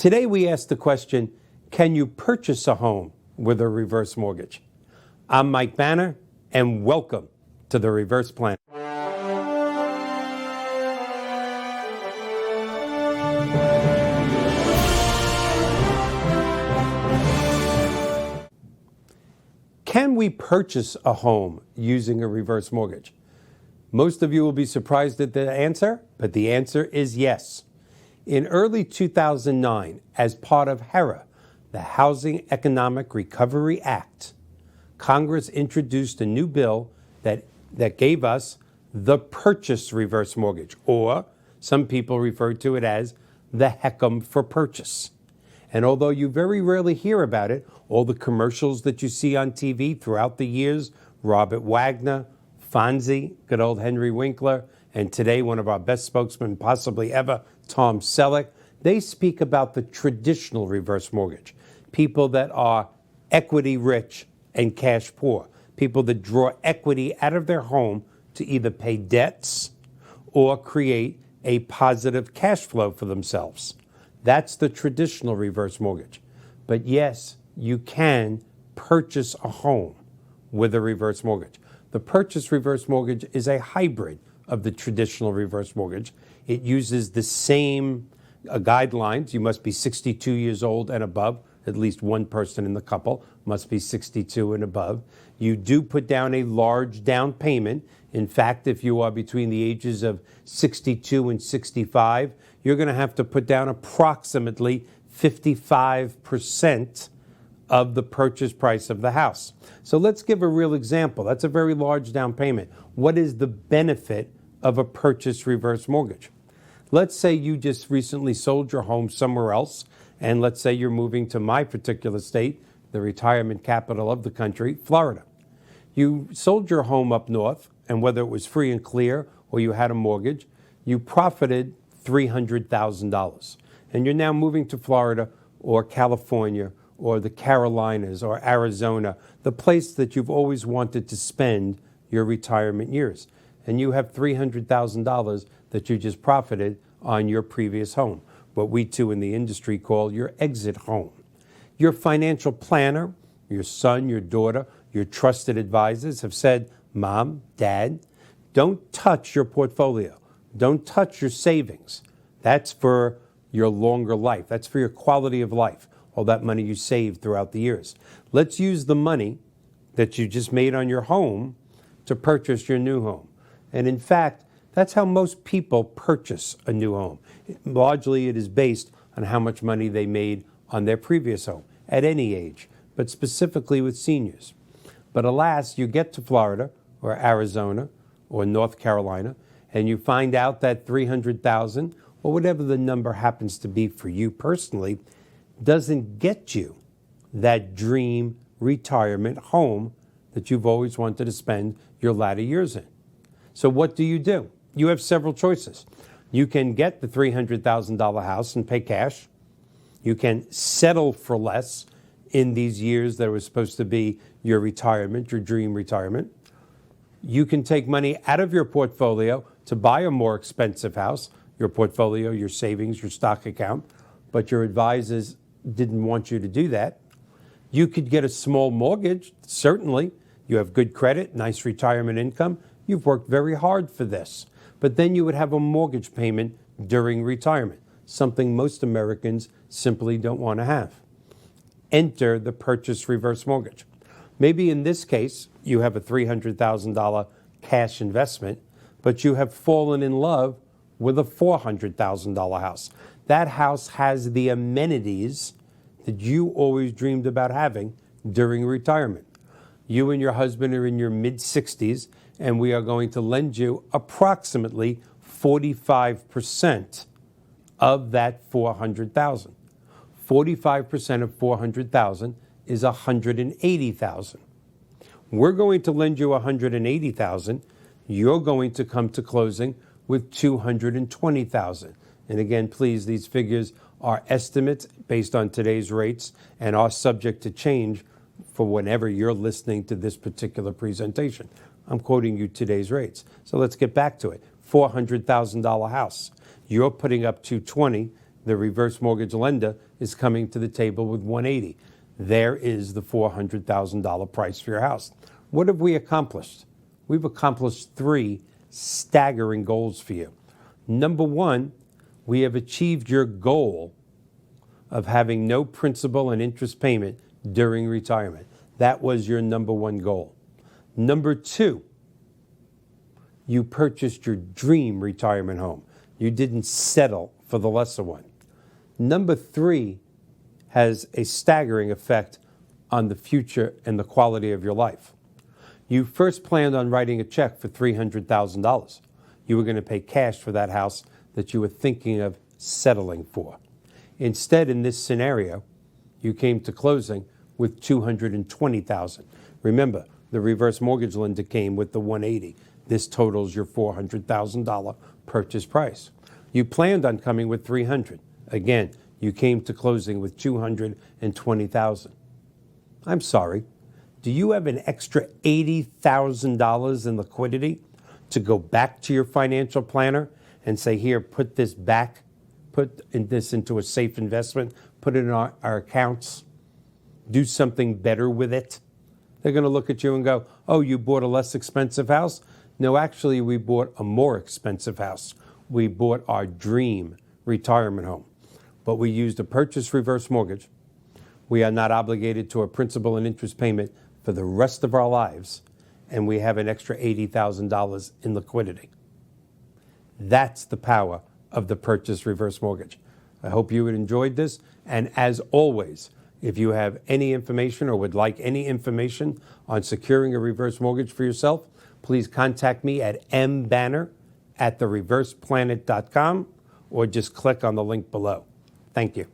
Today we ask the question, can you purchase a home with a reverse mortgage? I'm Mike Banner, and welcome to The Reverse Plan. Can we purchase a home using a reverse mortgage? Most of you will be surprised at the answer, but the answer is yes. In early 2009, as part of HERA, the Housing Economic Recovery Act, Congress introduced a new bill that gave us the purchase reverse mortgage, or some people refer to it as the HECM for purchase. And although you very rarely hear about it, all the commercials that you see on TV throughout the years, Robert Wagner, Fonzie, good old Henry Winkler, and today one of our best spokesmen possibly ever, Tom Selleck, they speak about the traditional reverse mortgage. People that are equity rich and cash poor. People that draw equity out of their home to either pay debts or create a positive cash flow for themselves. That's the traditional reverse mortgage. But yes, you can purchase a home with a reverse mortgage. The purchase reverse mortgage is a hybrid of the traditional reverse mortgage. It uses the same guidelines. You must be 62 years old and above. At least one person in the couple must be 62 and above. You do put down a large down payment. In fact, if you are between the ages of 62 and 65, you're going to have to put down approximately 55% of the purchase price of the house. So let's give a real example. That's a very large down payment. What is the benefit of a purchase reverse mortgage? Let's say you just recently sold your home somewhere else, and let's say you're moving to my particular state, the retirement capital of the country, Florida. You sold your home up north, and whether it was free and clear or you had a mortgage, you profited $300,000. And you're now moving to Florida or California or the Carolinas or Arizona, the place that you've always wanted to spend your retirement years. And you have $300,000 that you just profited on your previous home, what we too in the industry call your exit home. Your financial planner, your son, your daughter, your trusted advisors have said, Mom, Dad, don't touch your portfolio. Don't touch your savings. That's for your longer life. That's for your quality of life, all that money you saved throughout the years. Let's use the money that you just made on your home to purchase your new home. And in fact, that's how most people purchase a new home. Largely, it is based on how much money they made on their previous home at any age, but specifically with seniors. But alas, you get to Florida or Arizona or North Carolina, and you find out that $300,000 or whatever the number happens to be for you personally doesn't get you that dream retirement home that you've always wanted to spend your latter years in. So what do? You have several choices. You can get the $300,000 house and pay cash. You can settle for less in these years that was supposed to be your retirement, your dream retirement. You can take money out of your portfolio to buy a more expensive house, your portfolio, your savings, your stock account, but your advisors didn't want you to do that. You could get a small mortgage, certainly. You have good credit, nice retirement income. You've worked very hard for this. But then you would have a mortgage payment during retirement, something most Americans simply don't want to have. Enter the purchase reverse mortgage. Maybe in this case, you have a $300,000 cash investment, but you have fallen in love with a $400,000 house. That house has the amenities that you always dreamed about having during retirement. You and your husband are in your mid-60s, and we are going to lend you approximately 45% of that $400,000. 45% of $400,000 is $180,000. We're going to lend you $180,000. You're going to come to closing with $220,000. And again, please, these figures are estimates based on today's rates and are subject to change for whenever you're listening to this particular presentation. I'm quoting you today's rates. So let's get back to it. $400,000 house. You're putting up $220,000. The reverse mortgage lender is coming to the table with 180. There is the $400,000 price for your house. What have we accomplished? We've accomplished 3 staggering goals for you. Number 1, we have achieved your goal of having no principal and interest payment during retirement. That was your number 1 goal. Number 2, you purchased your dream retirement home. You didn't settle for the lesser one. Number 3 has a staggering effect on the future and the quality of your life. You first planned on writing a check for $300,000. You were going to pay cash for that house that you were thinking of settling for. Instead, in this scenario, you came to closing with $220,000. Remember, the reverse mortgage lender came with the $180,000. This totals your $400,000 purchase price. You planned on coming with $300,000. Again, you came to closing with $220,000. I'm sorry. Do you have an extra $80,000 in liquidity to go back to your financial planner and say, here, put this back, this into a safe investment, put it in our accounts, do something better with it? They're going to look at you and go, oh, you bought a less expensive house? No, actually, we bought a more expensive house. We bought our dream retirement home. But we used a purchase reverse mortgage. We are not obligated to a principal and interest payment for the rest of our lives, and we have an extra $80,000 in liquidity. That's the power of the purchase reverse mortgage. I hope you enjoyed this, and as always, if you have any information or would like any information on securing a reverse mortgage for yourself, please contact me at mbanner@thereverseplanet.com or just click on the link below. Thank you.